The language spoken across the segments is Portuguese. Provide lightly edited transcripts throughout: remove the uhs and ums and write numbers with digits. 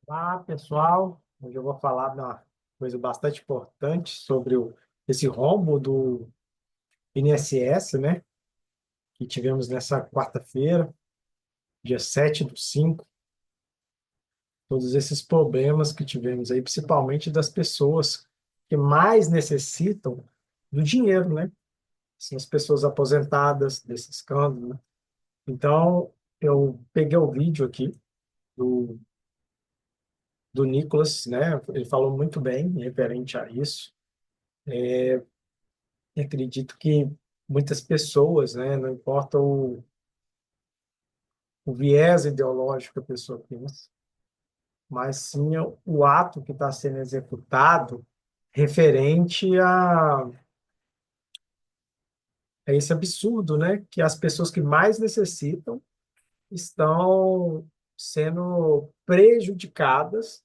Olá, pessoal. Hoje eu vou falar de uma coisa bastante importante sobre esse rombo do INSS, né? Que tivemos nessa quarta-feira, dia 7/5. Todos esses problemas que tivemos aí, principalmente das pessoas que mais necessitam do dinheiro, né? São as pessoas aposentadas desse escândalo, né? Então, eu peguei o vídeo aqui do, do Nicolas, né? Ele falou muito bem referente a isso. E acredito que muitas pessoas, né, não importa o viés ideológico que a pessoa pensa, mas sim o ato que está sendo executado referente a esse absurdo, né, que as pessoas que mais necessitam estão sendo prejudicadas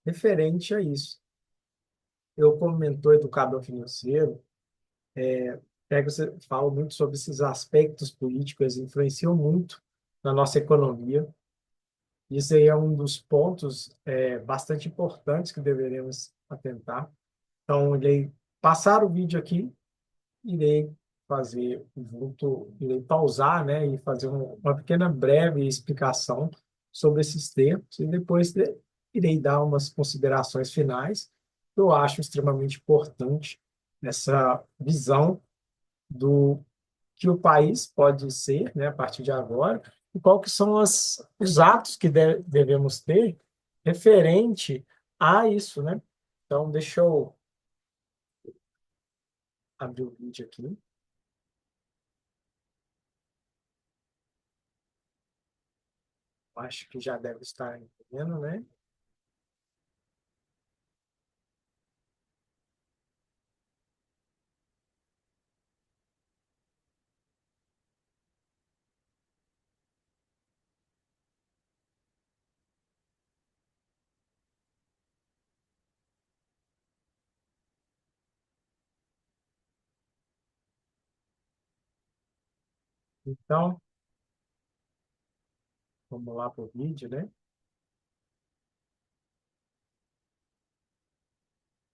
referente a isso. Eu, como mentor educador financeiro, você fala muito sobre esses aspectos políticos, eles influenciam muito na nossa economia. Isso aí é um dos pontos bastante importantes que deveremos atentar. Então, irei passar o vídeo aqui, irei fazer irei pausar, né, e fazer uma pequena breve explicação sobre esses termos e depois irei dar umas considerações finais que eu acho extremamente importante nessa visão do que o país pode ser, né, a partir de agora, e qual que são os atos que devemos ter referente a isso, né? Então, deixa eu abrir o vídeo aqui. Acho que já deve estar entendendo, né? Então, vamos lá para o vídeo, né?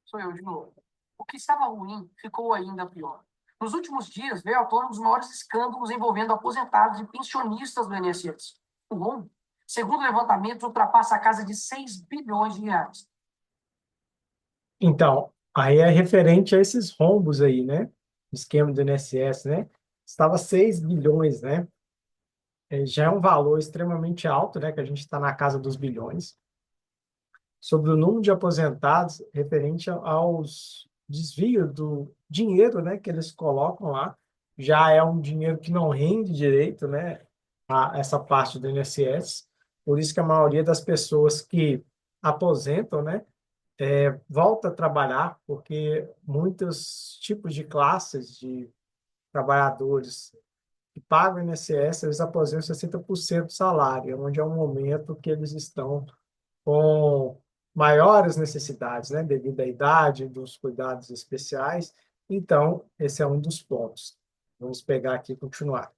Sou eu de novo. O que estava ruim ficou ainda pior. Nos últimos dias, veio à tona um dos maiores escândalos envolvendo aposentados e pensionistas do INSS. O rombo, segundo levantamentos, ultrapassa a casa de 6 bilhões de reais. Então, aí é referente a esses rombos aí, né? O esquema do INSS, né? Estava 6 bilhões, né? Já é um valor extremamente alto, né? Que a gente está na casa dos bilhões. Sobre o número de aposentados referente aos desvios do dinheiro, né, que eles colocam lá, já é um dinheiro que não rende direito, né, a essa parte do INSS. Por isso que a maioria das pessoas que aposentam, né, volta a trabalhar, porque muitos tipos de classes de trabalhadores que pagam o INSS, eles aposentam 60% do salário, onde é um momento que eles estão com maiores necessidades, né, devido à idade, dos cuidados especiais. Então, esse é um dos pontos. Vamos pegar aqui e continuar.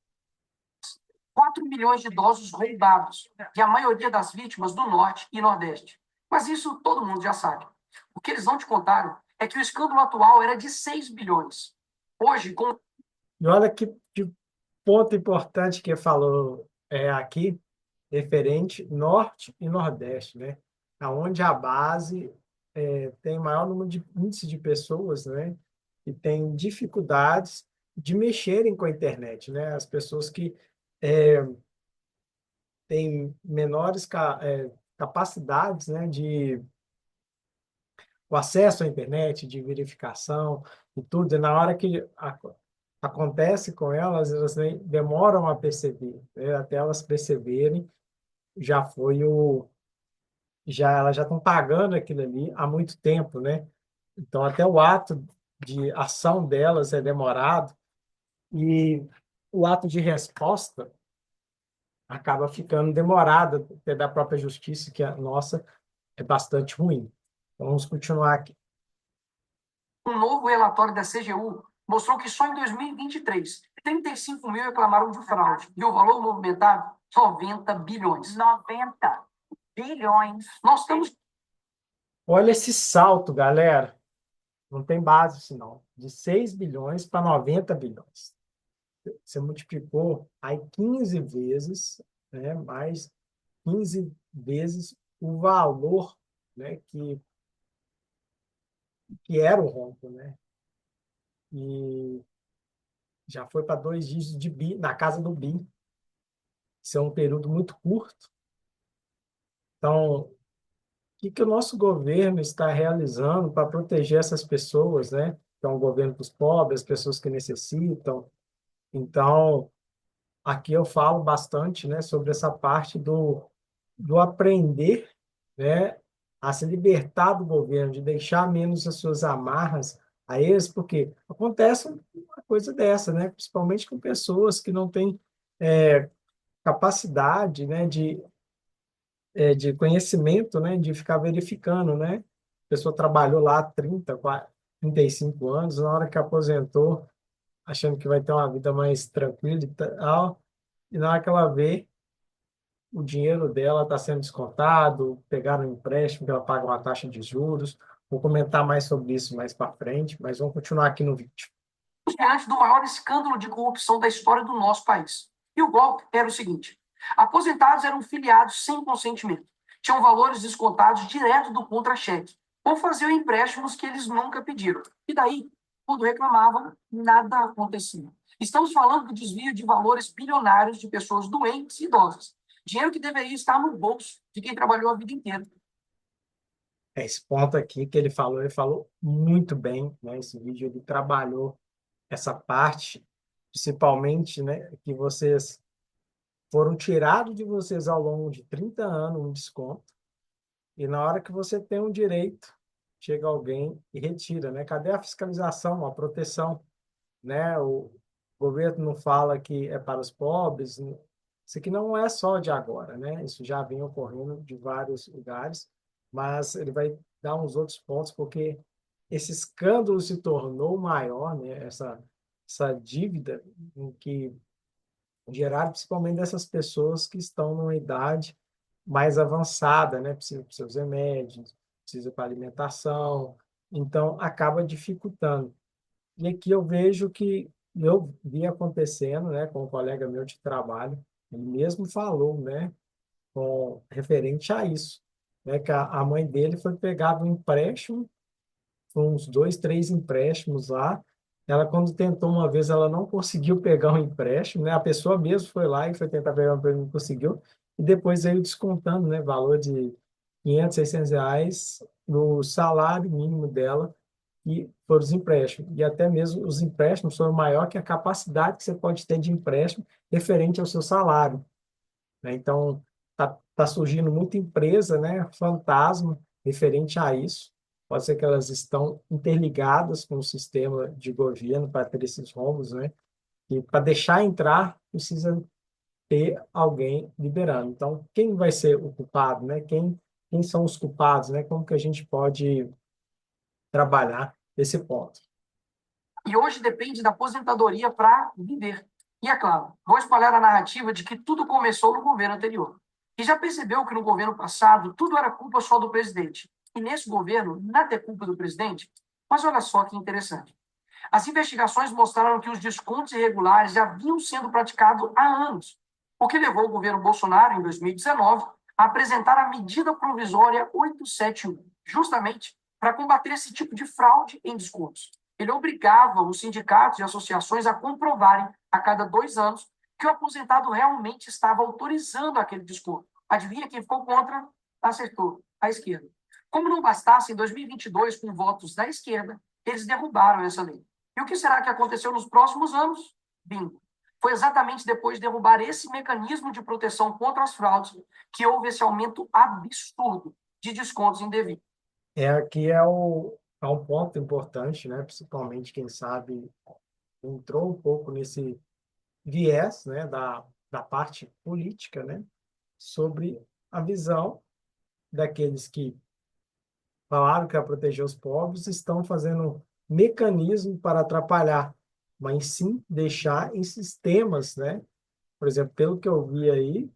4 milhões de idosos roubados, e a maioria das vítimas do Norte e Nordeste. Mas isso todo mundo já sabe. O que eles não te contaram é que o escândalo atual era de 6 bilhões. Hoje, com E olha que ponto importante que falou aqui, referente Norte e Nordeste, né? Aonde a base tem maior número de índice de pessoas, né? Que têm dificuldades de mexerem com a internet, né? As pessoas que é, têm menores capacidades, né? De o acesso à internet, de verificação e tudo. E na hora que acontece com elas, elas demoram a perceber, né? Até elas perceberem, já foi elas já estão pagando aquilo ali há muito tempo, né? Então até o ato de ação delas é demorado e o ato de resposta acaba ficando demorado até da própria justiça, que a nossa é bastante ruim. Então, vamos continuar aqui. um novo relatório da CGU mostrou que só em 2023, 35 mil reclamaram de fraude e o valor movimentado, 90 bilhões. 90. bilhões. Nós estamos. Olha esse salto, galera. Não tem base isso, não. De 6 bilhões para 90 bilhões. Você multiplicou aí 15 vezes, né? Mais 15 vezes o valor, né? Que era o rombo, né? E já foi para 2 dígitos de bi, na casa do bi. Isso é um período muito curto. Então, o que o nosso governo está realizando para proteger essas pessoas, né? Que é um governo dos pobres, as pessoas que necessitam. Então, aqui eu falo bastante, né, sobre essa parte do aprender, né, a se libertar do governo, de deixar menos as suas amarras a eles, porque acontece uma coisa dessa, né, principalmente com pessoas que não têm capacidade, né, de conhecimento, né, de ficar verificando, né? A pessoa trabalhou lá 30, 40, 35 anos, na hora que aposentou, achando que vai ter uma vida mais tranquila e tal, e na hora que ela vê, o dinheiro dela está sendo descontado, pegaram um empréstimo, que ela paga uma taxa de juros. Vou comentar mais sobre isso mais para frente, mas vamos continuar aqui no vídeo. Diante do maior escândalo de corrupção da história do nosso país. E o golpe era o seguinte: aposentados eram filiados sem consentimento, tinham valores descontados direto do contra-cheque, ou faziam empréstimos que eles nunca pediram. E daí, quando reclamavam, nada acontecia. Estamos falando do desvio de valores bilionários de pessoas doentes e idosas. Dinheiro que deveria estar no bolso de quem trabalhou a vida inteira. Esse ponto aqui que ele falou muito bem, né? Esse vídeo ele trabalhou essa parte, principalmente, né, que vocês foram tirados de vocês ao longo de 30 anos um desconto, e na hora que você tem um direito, chega alguém e retira, né? Cadê a fiscalização, a proteção, né? O governo não fala que é para os pobres. Isso aqui não é só de agora, né? Isso já vem ocorrendo de vários lugares, mas ele vai dar uns outros pontos, porque esse escândalo se tornou maior, né? Essa dívida em que geraram principalmente dessas pessoas que estão numa idade mais avançada, né? Precisa para seus remédios, precisa para alimentação, então acaba dificultando. E aqui eu vejo que eu vi acontecendo, né, com um colega meu de trabalho, ele mesmo falou, né, com referente a isso, né, que a mãe dele foi pegada um empréstimo, foram uns 2, 3 empréstimos lá. Ela, quando tentou uma vez, ela não conseguiu pegar um empréstimo, né? A pessoa mesmo foi lá e foi tentar pegar um empréstimo, não conseguiu. E depois veio descontando, né? Valor de 500, R$ 600 no salário mínimo dela, e foram os empréstimos. E até mesmo os empréstimos foram maior que a capacidade que você pode ter de empréstimo referente ao seu salário, né? Então, tá surgindo muita empresa, né, fantasma referente a isso. Pode ser que elas estão interligadas com o sistema de governo para ter esses rombos, né? E para deixar entrar, precisa ter alguém liberando. Então, quem vai ser o culpado, né? Quem são os culpados, né? Como que a gente pode trabalhar esse ponto? E hoje depende da aposentadoria para viver. E é claro, vou espalhar a narrativa de que tudo começou no governo anterior. E já percebeu que no governo passado tudo era culpa só do presidente. E nesse governo nada é culpa do presidente? Mas olha só que interessante. As investigações mostraram que os descontos irregulares já vinham sendo praticados há anos, o que levou o governo Bolsonaro, em 2019, a apresentar a medida provisória 871, justamente para combater esse tipo de fraude em descontos. Ele obrigava os sindicatos e associações a comprovarem, a cada 2 anos, que o aposentado realmente estava autorizando aquele desconto. Adivinha quem ficou contra? Acertou, a esquerda. Como não bastasse, em 2022, com votos da esquerda, eles derrubaram essa lei. E o que será que aconteceu nos próximos anos? Bingo. Foi exatamente depois de derrubar esse mecanismo de proteção contra as fraudes que houve esse aumento absurdo de descontos indevidos. Aqui é um ponto importante, né? Principalmente quem sabe entrou um pouco nesse viés, né, da parte política, né, sobre a visão daqueles que falaram que ia proteger os pobres, estão fazendo mecanismo para atrapalhar, mas sim deixar em sistemas, né? Por exemplo, pelo que eu vi aí,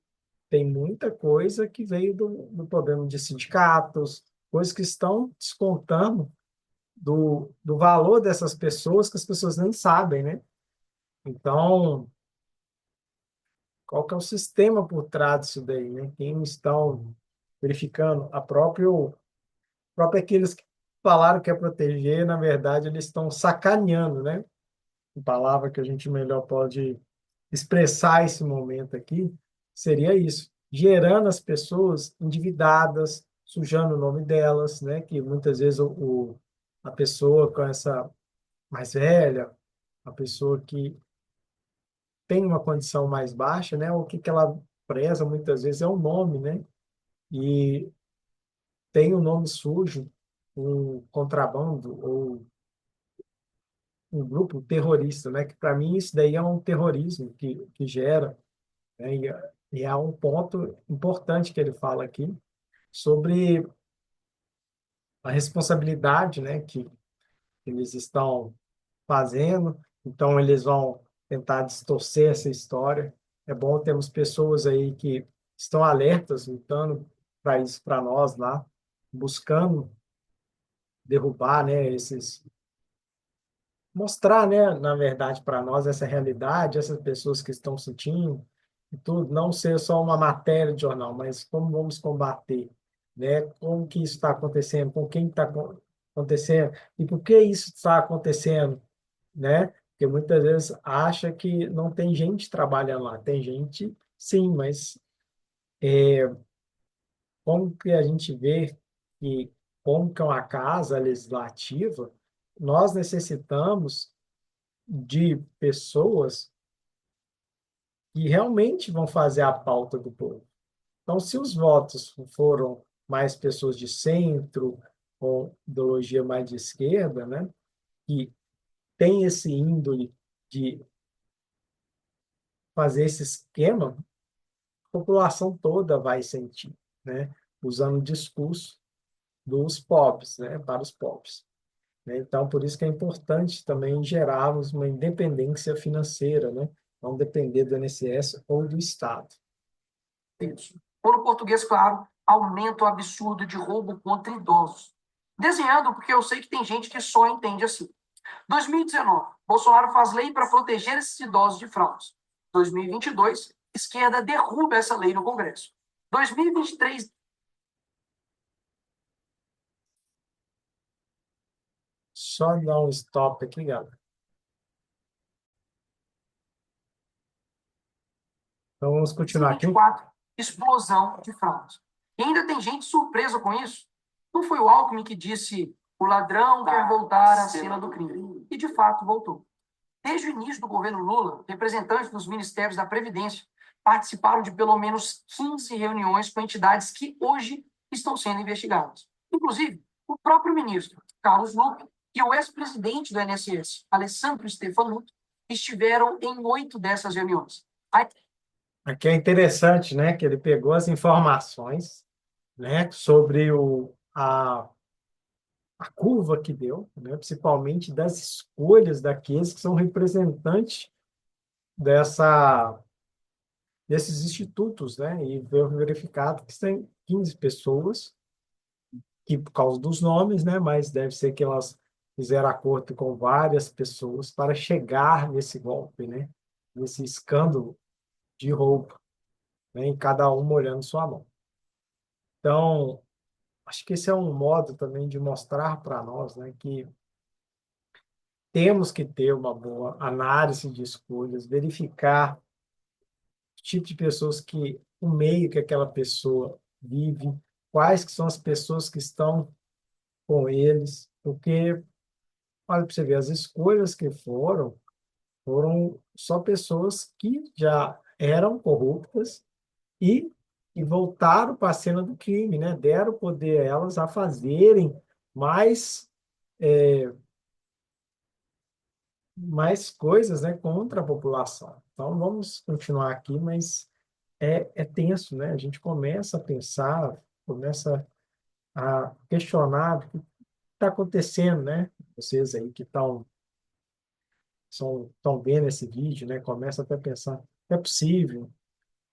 tem muita coisa que veio do problema de sindicatos, coisas que estão descontando do valor dessas pessoas que as pessoas nem sabem, né? Então, qual que é o sistema por trás disso daí, né? Quem estão verificando próprio aqueles que falaram que é proteger, na verdade, eles estão sacaneando, né? Uma palavra que a gente melhor pode expressar esse momento aqui seria isso, gerando as pessoas endividadas, sujando o nome delas, né? Que muitas vezes a pessoa com essa mais velha, a pessoa que tem uma condição mais baixa, né? O que que ela preza muitas vezes é o nome, né? E tem o nome sujo, um contrabando ou um grupo terrorista, né? Que para mim isso daí é um terrorismo que gera, né? E é um ponto importante que ele fala aqui sobre a responsabilidade, né? Que eles estão fazendo. Então eles vão tentar distorcer essa história. É bom termos pessoas aí que estão alertas, lutando para isso para nós lá, buscando derrubar, né? Esses mostrar, né, na verdade, para nós essa realidade, essas pessoas que estão sentindo e tudo, não ser só uma matéria de jornal, mas como vamos combater, né? Como que isso está acontecendo, com quem está acontecendo e por que isso está acontecendo, né? Porque muitas vezes acha que não tem gente trabalhando lá, tem gente, sim, mas como que a gente vê que como que é uma casa legislativa, nós necessitamos de pessoas que realmente vão fazer a pauta do povo. Então, se os votos foram mais pessoas de centro, com ideologia mais de esquerda, né, que tem esse índole de fazer esse esquema, a população toda vai sentir, né, usando o discurso dos pobres, né, para os pobres. Né? Então, por isso que é importante também gerarmos uma independência financeira, né, não depender do INSS ou do Estado. Isso. Ou no português, claro, aumento absurdo de roubo contra idosos. Desenhando, porque eu sei que tem gente que só entende assim. 2019, Bolsonaro faz lei para proteger esses idosos de fraudes. 2022, esquerda derruba essa lei no Congresso. 2023, Só dar um stop aqui, galera. Então, vamos continuar aqui. 2024, explosão de fraudes. E ainda tem gente surpresa com isso. Não foi o Alckmin que disse o ladrão quer voltar à cena do crime. E, de fato, voltou. Desde o início do governo Lula, representantes dos ministérios da Previdência participaram de pelo menos 15 reuniões com entidades que hoje estão sendo investigadas. Inclusive, o próprio ministro, Carlos Lupe, e o ex-presidente do INSS, Alessandro Stefanuto, estiveram em 8 dessas reuniões. Aqui é interessante, né, que ele pegou as informações, né, sobre a curva que deu, né, principalmente das escolhas daqueles que são representantes dessa, desses institutos, né, e veio verificado que tem 15 pessoas, que por causa dos nomes, né, mas deve ser que elas fizeram acordo com várias pessoas para chegar nesse golpe, né, nesse escândalo de roubo, né, em cada um olhando sua mão. Então, acho que esse é um modo também de mostrar para nós, né, que temos que ter uma boa análise de escolhas, verificar o tipo de pessoas que, o meio que aquela pessoa vive, quais que são as pessoas que estão com eles, porque, olha para você ver, as escolhas que foram só pessoas que já eram corruptas e, e voltaram para a cena do crime, né? Deram poder a elas a fazerem mais mais coisas, né, contra a população. Então, vamos continuar aqui, mas é tenso, né? A gente começa a pensar, começa a questionar o que está acontecendo, né? Vocês aí que estão vendo esse vídeo, né? Começa até a pensar, é possível,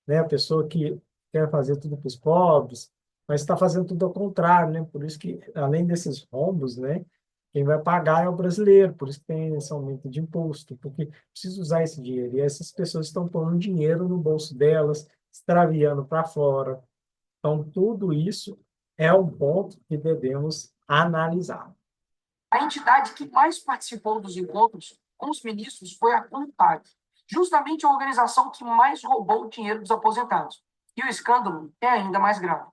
né? A pessoa que quer fazer tudo para os pobres, mas está fazendo tudo ao contrário, né? Por isso que, além desses rombos, né, quem vai pagar é o brasileiro, por isso que tem esse aumento de imposto, porque precisa usar esse dinheiro. E essas pessoas estão pondo dinheiro no bolso delas, extraviando para fora. Então, tudo isso é um ponto que devemos analisar. A entidade que mais participou dos encontros com os ministros foi a CONTAG, justamente a organização que mais roubou o dinheiro dos aposentados. E o escândalo é ainda mais grave.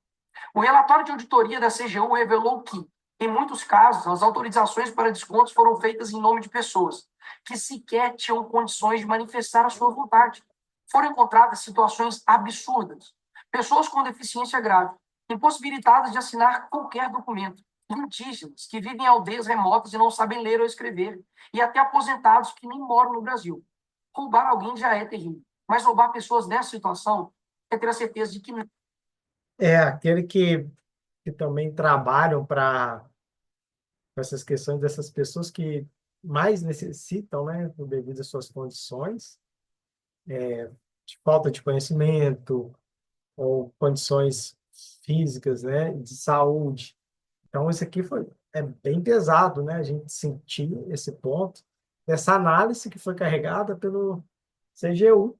O relatório de auditoria da CGU revelou que, em muitos casos, as autorizações para descontos foram feitas em nome de pessoas que sequer tinham condições de manifestar a sua vontade. Foram encontradas situações absurdas. Pessoas com deficiência grave, impossibilitadas de assinar qualquer documento, indígenas que vivem em aldeias remotas e não sabem ler ou escrever, e até aposentados que nem moram no Brasil. Roubar alguém já é terrível, mas roubar pessoas nessa situação é ter a certeza de que não. É aquele que também trabalham para essas questões dessas pessoas que mais necessitam, né, devido às suas condições, de falta de conhecimento ou condições físicas, né, de saúde. Então, isso aqui é bem pesado, né, a gente sentir esse ponto, essa análise que foi carregada pelo CGU.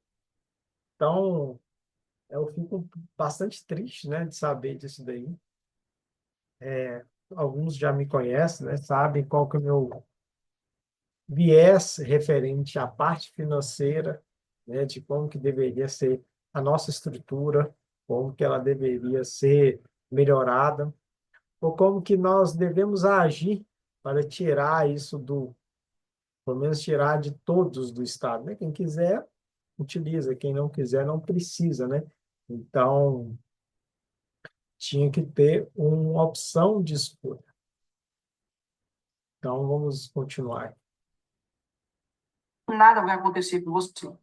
Então, eu fico bastante triste, né, de saber disso daí. Alguns já me conhecem, né, sabem qual que é o meu viés referente à parte financeira, né, de como que deveria ser a nossa estrutura, como que ela deveria ser melhorada, ou como que nós devemos agir para tirar isso pelo menos tirar de todos do Estado, né? Quem quiser, utiliza, quem não quiser, não precisa, né? Então, tinha que ter uma opção de escolha. Então, vamos continuar. Nada vai acontecer com você.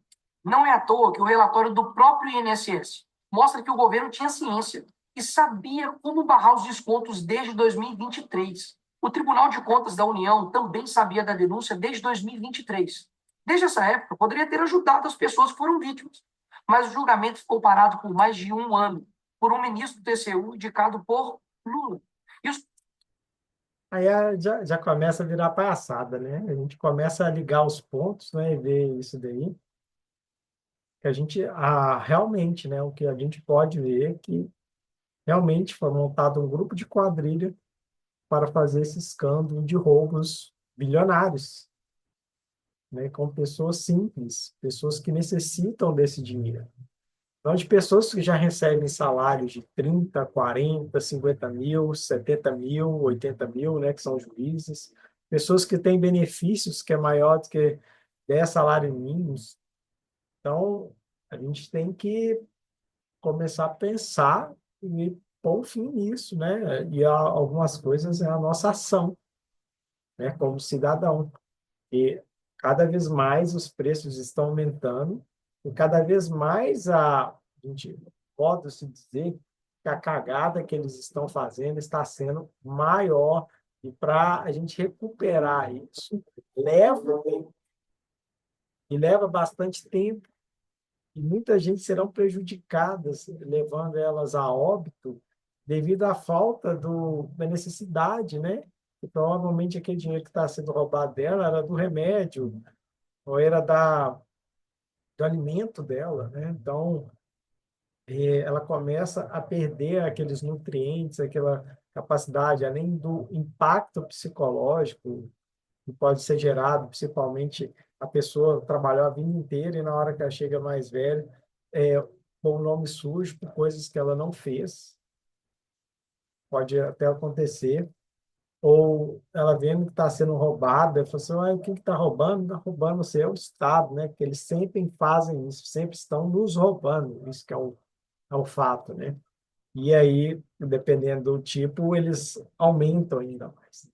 Não é à toa que o relatório do próprio INSS mostra que o governo tinha ciência e sabia como barrar os descontos desde 2023. O Tribunal de Contas da União também sabia da denúncia desde 2023. Desde essa época, poderia ter ajudado as pessoas que foram vítimas, mas o julgamento ficou parado por mais de um ano por um ministro do TCU indicado por Lula. E os Aí já começa a virar palhaçada, né? A gente começa a ligar os pontos, né, e ver isso daí, que a gente, realmente, né, o que a gente pode ver é que realmente foi montado um grupo de quadrilha para fazer esse escândalo de roubos bilionários, né, com pessoas simples, pessoas que necessitam desse dinheiro. Então, de pessoas que já recebem salários de 30, 40, 50 mil, 70 mil, 80 mil, né, que são juízes, pessoas que têm benefícios que é maior do que 10 salários mínimos. Então, a gente tem que começar a pensar e pôr um fim nisso, né? E algumas coisas é a nossa ação, né, como cidadão. E cada vez mais os preços estão aumentando e cada vez mais a gente pode se dizer que a cagada que eles estão fazendo está sendo maior e para a gente recuperar isso leva e leva bastante tempo e muita gente serão prejudicadas, levando elas a óbito devido à falta da necessidade, né? E provavelmente aquele dinheiro que está sendo roubado dela era do remédio, ou era do alimento dela, né? Então, ela começa a perder aqueles nutrientes, aquela capacidade, além do impacto psicológico que pode ser gerado, principalmente a pessoa trabalhou a vida inteira e na hora que ela chega mais velha, é, com o nome sujo por coisas que ela não fez, pode até acontecer, ou ela vendo que está sendo roubada, fala assim, o que está roubando? Está roubando você, é o Estado, né? Porque eles sempre fazem isso, sempre estão nos roubando, isso que é o fato, né? E aí, dependendo do tipo, eles aumentam ainda mais.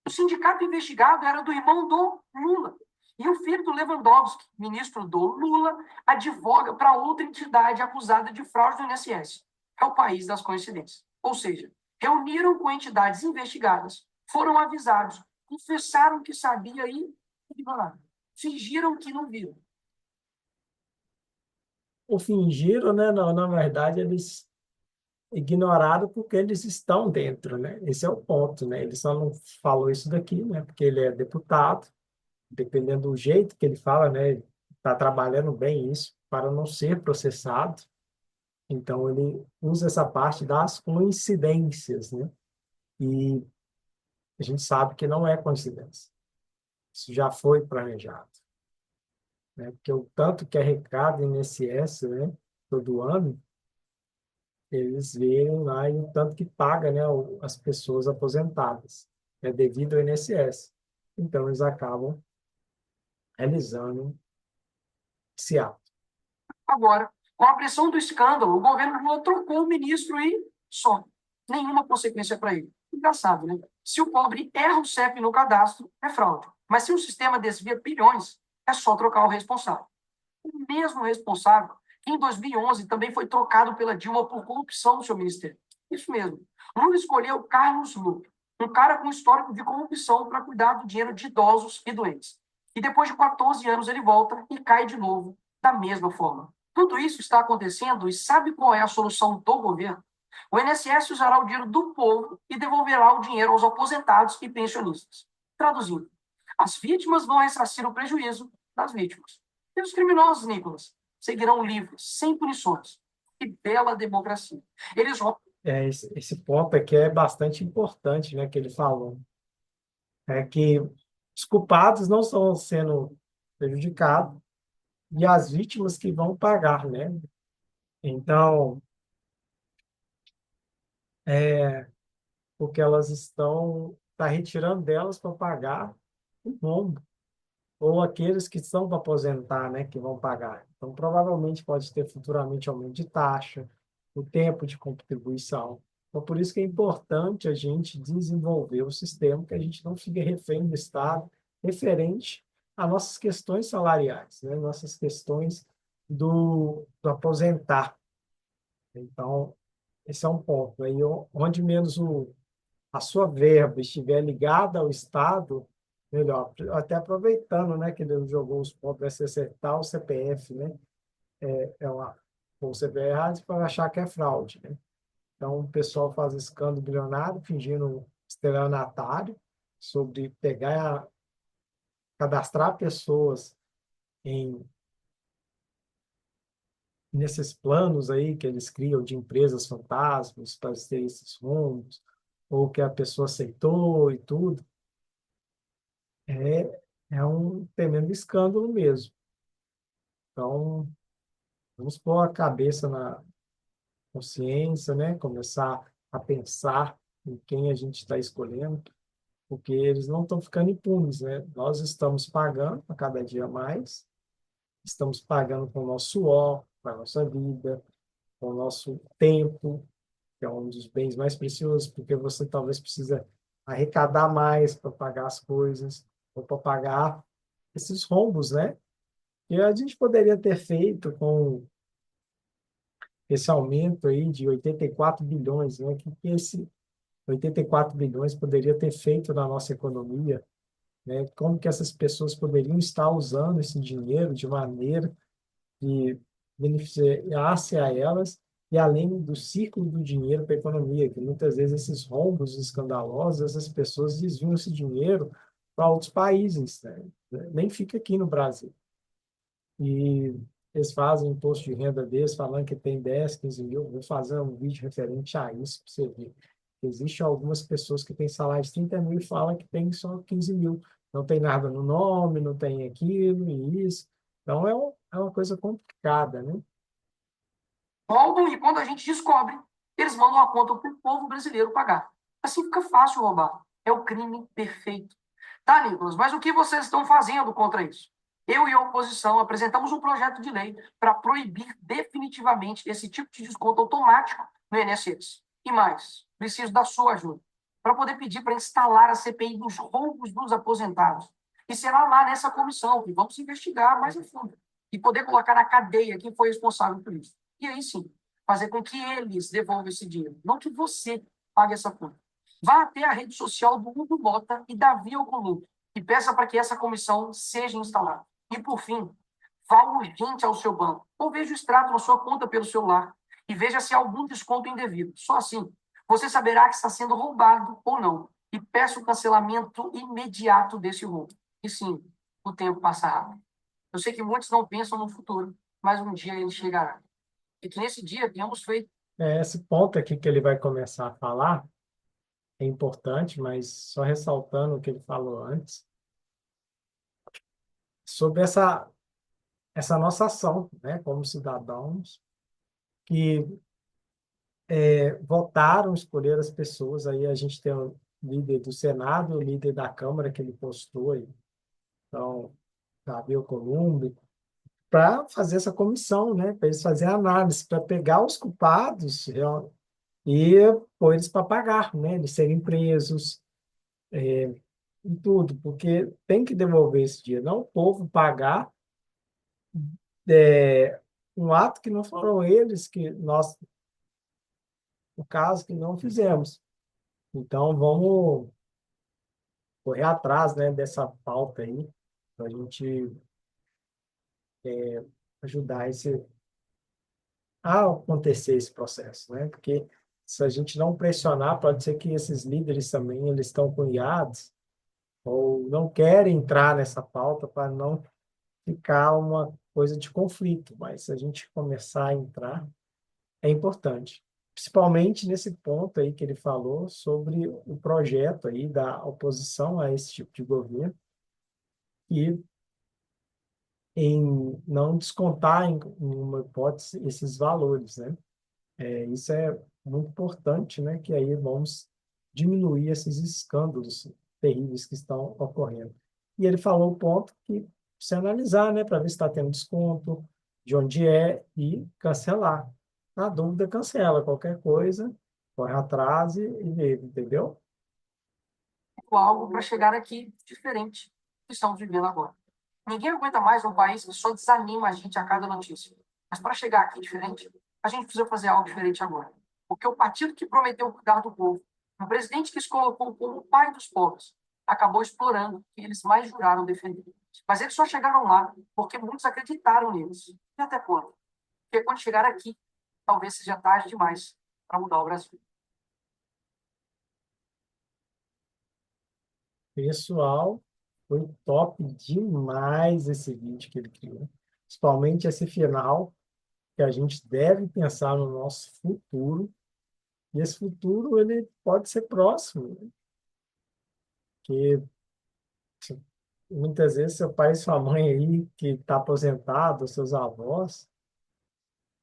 O sindicato investigado era do irmão do Lula. E o filho do Lewandowski, ministro do Lula, advoga para outra entidade acusada de fraude do INSS. É o país das coincidências. Ou seja, reuniram com entidades investigadas, foram avisados, confessaram que sabia e ignoraram. Fingiram que não viram. ou fingiram, né? Não, na verdade, eles ignoraram porque eles estão dentro, né? Esse é o ponto, né? Ele só não falou isso daqui, né? Porque ele é deputado, dependendo do jeito que ele fala, né? Está trabalhando bem isso para não ser processado. Então, ele usa essa parte das coincidências, né? E a gente sabe que não é coincidência. Isso já foi planejado, né? Porque o tanto que arrecada INSS, né? Todo ano, eles veem lá e o tanto que paga, né? As pessoas aposentadas, é devido ao INSS. Então, eles acabam realizando esse ato. Agora, com a pressão do escândalo, o governo Lula trocou o ministro e só. Nenhuma consequência para ele. Engraçado, né? Se o pobre erra o CEP no cadastro, é fraude. Mas se o sistema desvia bilhões, é só trocar o responsável. O mesmo responsável, que em 2011 também foi trocado pela Dilma por corrupção no seu ministério. Isso mesmo. Lula escolheu Carlos Lupe, um cara com histórico de corrupção para cuidar do dinheiro de idosos e doentes. E depois de 14 anos ele volta e cai de novo da mesma forma. Tudo isso está acontecendo e sabe qual é a solução do governo? O INSS usará o dinheiro do povo e devolverá o dinheiro aos aposentados e pensionistas. Traduzindo, as vítimas vão ressarcir o prejuízo das vítimas. E os criminosos, Nicolas, seguirão livres, sem punições. Que bela democracia. Eles vão. Esse ponto aqui é bastante importante, né? Que ele falou. É que os culpados não estão sendo prejudicados e as vítimas que vão pagar, né? Então, porque elas estão tá retirando delas para pagar o rombo, ou aqueles que estão para aposentar, né, que vão pagar. Então, provavelmente pode ter futuramente aumento de taxa, o tempo de contribuição. Então, por isso que é importante a gente desenvolver o sistema, que a gente não fique refém do Estado, referente a nossas questões salariais, né, nossas questões do aposentar. Então, esse é um ponto. Aí, onde menos a sua verba estiver ligada ao Estado, melhor. Até aproveitando, né, que ele jogou os pontos, vai se acertar o CPF, né? O CPF errado para achar que é fraude, né? Então, o pessoal faz escândalo bilionário, fingindo estelionatário, sobre pegar, cadastrar pessoas em nesses planos aí que eles criam de empresas fantasmas para ter esses rumos, ou que a pessoa aceitou e tudo. É um tremendo escândalo mesmo. Então, vamos pôr a cabeça na consciência, né? Começar a pensar em quem a gente está escolhendo, porque eles não estão ficando impunes, né? Nós estamos pagando a cada dia mais, estamos pagando com o nosso suor, com a nossa vida, com o nosso tempo, que é um dos bens mais preciosos, porque você talvez precisa arrecadar mais para pagar as coisas, ou para pagar esses rombos, né? E a gente poderia ter feito com esse aumento aí de 84 bilhões, né? Que esse 84 bilhões poderia ter feito na nossa economia, né? Como que essas pessoas poderiam estar usando esse dinheiro de maneira que beneficiasse a elas e além do ciclo do dinheiro para a economia, que muitas vezes esses rombos escandalosos, essas pessoas desviam esse dinheiro para outros países, né? Nem fica aqui no Brasil. E eles fazem imposto de renda deles, falando que tem 10, 15 mil. Vou fazer um vídeo referente a isso para você ver. Existem algumas pessoas que têm salário de 30 mil e falam que tem só 15 mil. Não tem nada no nome, não tem aquilo e isso. Então, é uma coisa complicada, né? Roubam e quando a gente descobre, eles mandam a conta para o povo brasileiro pagar. Assim fica fácil roubar. É o crime perfeito. Tá, Nicolas, mas o que vocês estão fazendo contra isso? Eu e a oposição apresentamos um projeto de lei para proibir definitivamente esse tipo de desconto automático no INSS. E mais, preciso da sua ajuda para poder pedir para instalar a CPI dos roubos dos aposentados. E será lá nessa comissão que vamos investigar mais a fundo e poder colocar na cadeia quem foi responsável por isso. E aí sim, fazer com que eles devolvam esse dinheiro, não que você pague essa conta. Vá até a rede social do Hugo Mota e Davi Alcolumbre e peça para que essa comissão seja instalada. E, por fim, Vá urgente ao seu banco ou veja o extrato na sua conta pelo celular e veja se há algum desconto indevido. Só assim você saberá que está sendo roubado ou não e peça o cancelamento imediato desse roubo. E sim, o tempo passa rápido. Eu sei que muitos não pensam no futuro, mas um dia ele chegará. E que nesse dia tenhamos feito. Esse ponto aqui que ele vai começar a falar é importante, mas só ressaltando o que ele falou antes, sobre essa nossa ação, né, como cidadãos que votaram, escolheram as pessoas. Aí a gente tem o líder do Senado, o líder da Câmara, que ele postou aí, então, Davi Alcolumbre, para fazer essa comissão, né, para eles fazerem a análise, para pegar os culpados e pôr eles para pagar, né, eles serem presos, e tudo, porque tem que devolver esse dia, não o povo pagar é, um ato que não foram eles, que nós, no caso, que não fizemos. Então, vamos correr atrás, né, dessa pauta aí, para a gente ajudar a acontecer esse processo, né? Porque se a gente não pressionar, pode ser que esses líderes também eles estão cunhados ou não querem entrar nessa pauta para não ficar uma coisa de conflito, mas se a gente começar a entrar, é importante. Principalmente nesse ponto aí que ele falou sobre o projeto aí da oposição a esse tipo de governo e em não descontar em uma hipótese esses valores, né? Isso é muito importante, né? Que aí vamos diminuir esses escândalos terríveis que estão ocorrendo. E ele falou o ponto que se analisar, né? Para ver se está tendo desconto, de onde é e cancelar. Na dúvida, cancela qualquer coisa, corre atrás e vê, entendeu? Algo para chegar aqui diferente do que estamos vivendo agora. Ninguém aguenta mais um país que só desanima a gente a cada notícia. Mas para chegar aqui diferente, a gente precisa fazer algo diferente agora. Porque o partido que prometeu cuidar do povo, o presidente que se colocou como o pai dos pobres, acabou explorando o que eles mais juraram defender. Mas eles só chegaram lá porque muitos acreditaram neles. E até quando? Porque quando chegar aqui, talvez seja tarde demais para mudar o Brasil. Pessoal, foi top demais esse vídeo que ele criou. Principalmente esse final, que a gente deve pensar no nosso futuro. E esse futuro, ele pode ser próximo, né? Que muitas vezes seu pai e sua mãe aí, que está aposentado, seus avós,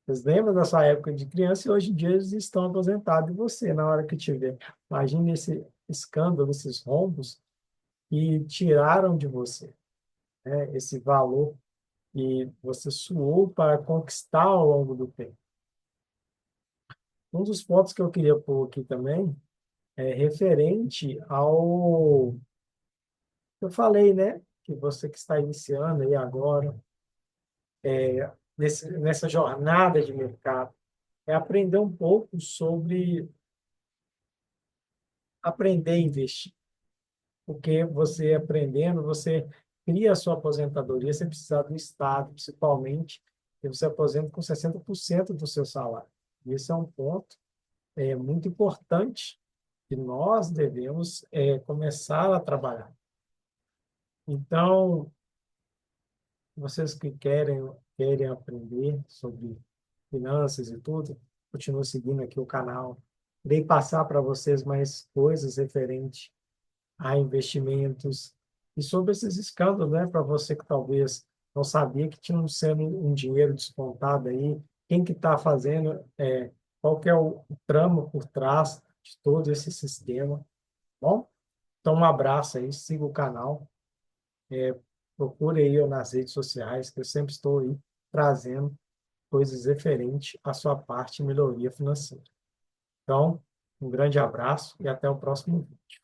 eles lembram da sua época de criança e hoje em dia eles estão aposentados e você, na hora que tiver. Imagine esse escândalo, esses rombos que tiraram de você, né, esse valor que você suou para conquistar ao longo do tempo. Um dos pontos que eu queria pôr aqui também é referente ao que eu falei, né? Que você que está iniciando aí agora, nessa jornada de mercado, é aprender um pouco sobre aprender a investir. Porque você aprendendo, você cria a sua aposentadoria sem precisar do Estado, principalmente, e você aposenta com 60% do seu salário. E esse é um ponto muito importante que nós devemos começar a trabalhar. Então, vocês que querem aprender sobre finanças e tudo, continuem seguindo aqui o canal. Irei passar para vocês mais coisas referentes a investimentos e sobre esses escândalos, né? Para você que talvez não sabia que tinha sendo um dinheiro descontado aí, quem que está fazendo, qual que é o trama por trás de todo esse sistema, tá bom? Então, um abraço aí, siga o canal, procure aí eu nas redes sociais, que eu sempre estou aí trazendo coisas referentes à sua parte de melhoria financeira. Então, um grande abraço e até o próximo vídeo.